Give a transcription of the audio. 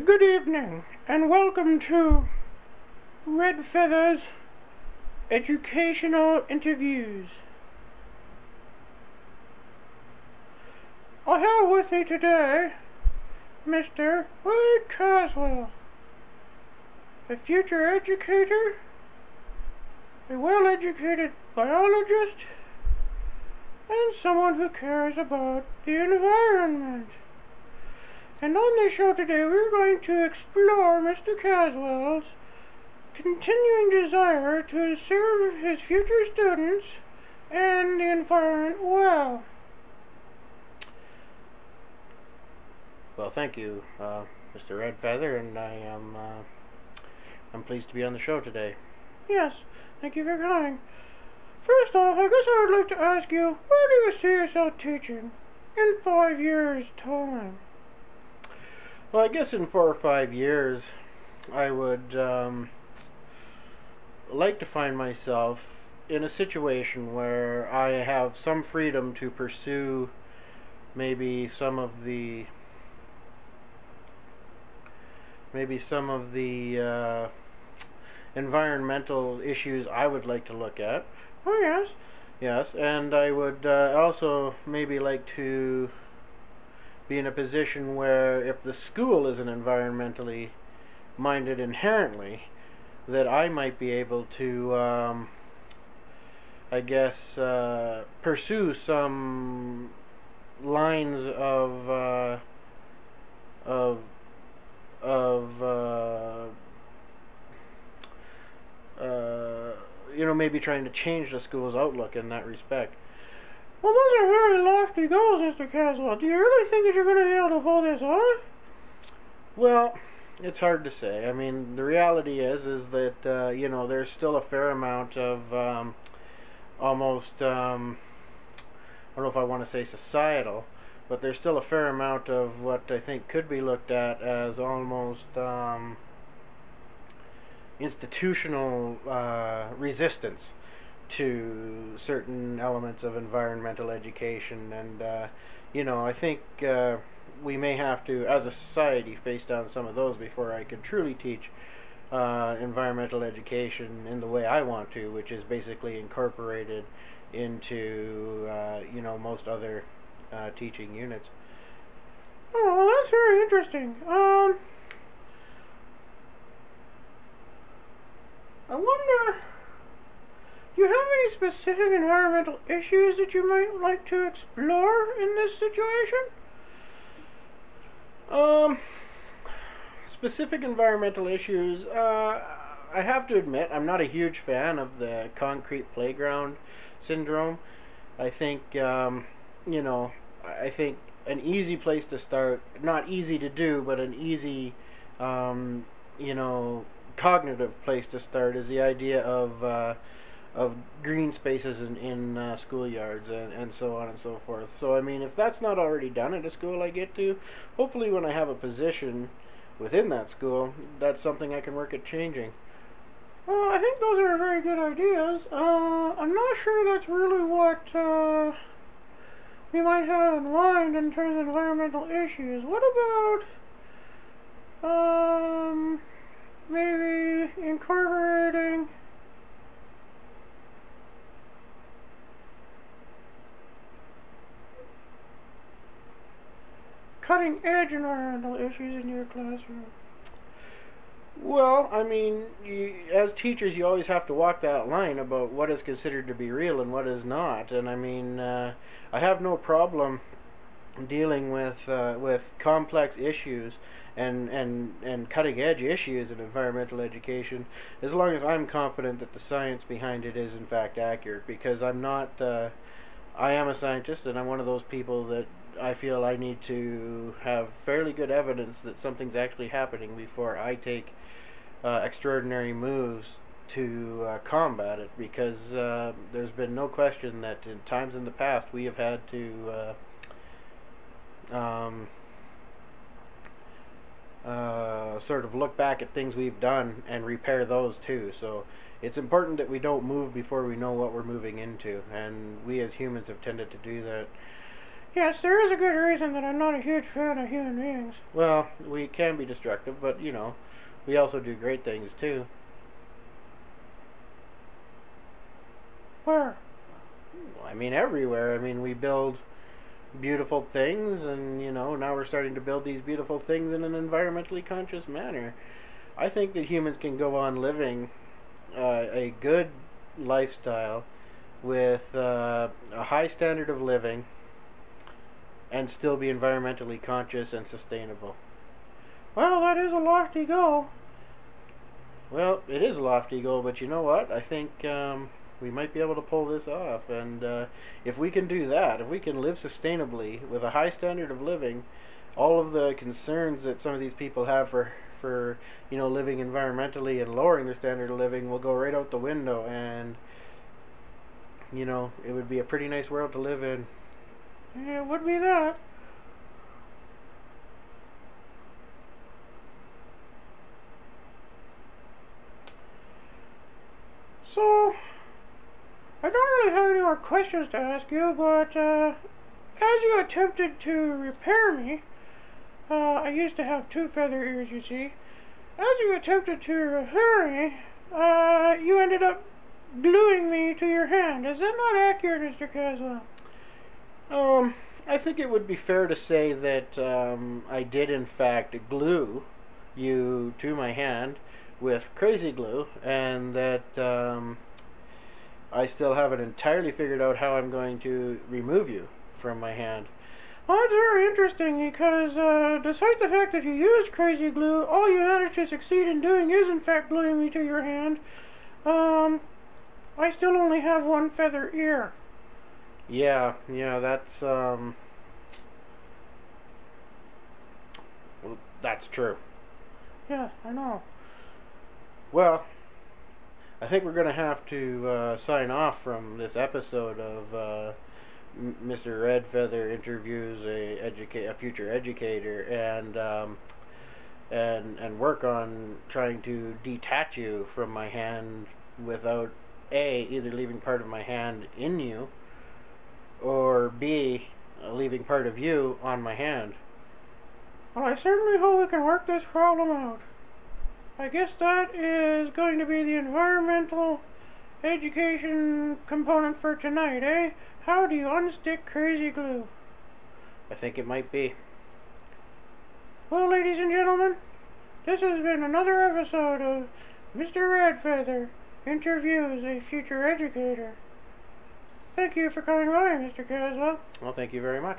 Good evening, and welcome to Red Feather's Educational Interviews. I have with me today Mr. Wade Caswell, a future educator, a well-educated biologist, and someone who cares about the environment. And on the show today, we're going to explore Mr. Caswell's continuing desire to serve his future students and the environment well. Well, thank you, Mr. Red Feather, and I'm pleased to be on the show today. Yes, thank you for coming. First off, I guess I would like to ask you, where do you see yourself teaching in 5 years' time? Well, I guess in 4 or 5 years, I would like to find myself in a situation where I have some freedom to pursue maybe some of the environmental issues I would like to look at. Oh, yes. Yes, and I would also maybe like to be in a position where if the school isn't environmentally minded inherently, that I might be able to, I guess, pursue some lines of maybe trying to change the school's outlook in that respect. Well, those are very lofty goals, Mr. Caswell. Do you really think that you're going to be able to pull this off? Well, it's hard to say. I mean, the reality is that there's still a fair amount of almost I don't know if I want to say societal, but there's still a fair amount of what I think could be looked at as almost institutional resistance to certain elements of environmental education, and I think we may have to, as a society, face down some of those before I can truly teach environmental education in the way I want to, which is basically incorporated into most other teaching units. Oh, well, that's very interesting. I wonder, do you have any specific environmental issues that you might like to explore in this situation? Specific environmental issues, I have to admit I'm not a huge fan of the concrete playground syndrome. I think, I think an easy place to start, not easy to do, but an easy, cognitive place to start is the idea of green spaces in schoolyards and so on and so forth. So, I mean, if that's not already done at a school I get to, hopefully when I have a position within that school, that's something I can work at changing. Well, I think those are very good ideas. I'm not sure that's really what we might have in mind in terms of environmental issues. What about maybe incorporating cutting-edge environmental issues in your classroom? Well, I mean, as teachers, you always have to walk that line about what is considered to be real and what is not. And I mean, I have no problem dealing with complex issues and cutting-edge issues in environmental education, as long as I'm confident that the science behind it is in fact accurate. Because I'm not, I am a scientist, and I'm one of those people that I feel I need to have fairly good evidence that something's actually happening before I take extraordinary moves to combat it, because there's been no question that in times in the past we have had to sort of look back at things we've done and repair those too. So it's important that we don't move before we know what we're moving into, and we as humans have tended to do that Yes, there is a good reason that I'm not a huge fan of human beings. Well, we can be destructive, but, you know, we also do great things, too. Where? I mean, everywhere. I mean, we build beautiful things, and, you know, now we're starting to build these beautiful things in an environmentally conscious manner. I think that humans can go on living a good lifestyle with a high standard of living and still be environmentally conscious and sustainable. Well, that is a lofty goal. Well, it is a lofty goal, but you know what? I think we might be able to pull this off. And if we can do that, if we can live sustainably with a high standard of living, all of the concerns that some of these people have for you know, living environmentally and lowering their standard of living will go right out the window, and you know, it would be a pretty nice world to live in. Yeah, it would be that. So, I don't really have any more questions to ask you, but as you attempted to repair me, I used to have 2 feather ears, you see. As you attempted to repair me, you ended up gluing me to your hand. Is that not accurate, Mr. Caswell? I think it would be fair to say that I did in fact glue you to my hand with crazy glue, and that I still haven't entirely figured out how I'm going to remove you from my hand. Well, that's very interesting, because despite the fact that you used crazy glue, all you managed to succeed in doing is in fact gluing me to your hand. I still only have 1 feather ear. Yeah, that's well, that's true. Yeah, I know. Well, I think we're going to have to sign off from this episode of Mr. Redfeather interviews a future educator, and work on trying to detach you from my hand without A, either leaving part of my hand in you, or B, leaving part of you on my hand. Well, I certainly hope we can work this problem out. I guess that is going to be the environmental education component for tonight, eh? How do you unstick crazy glue? I think it might be. Well, ladies and gentlemen, this has been another episode of Mr. Redfeather Interviews a Future Educator. Thank you for coming by, Mr. Caswell. Well, thank you very much.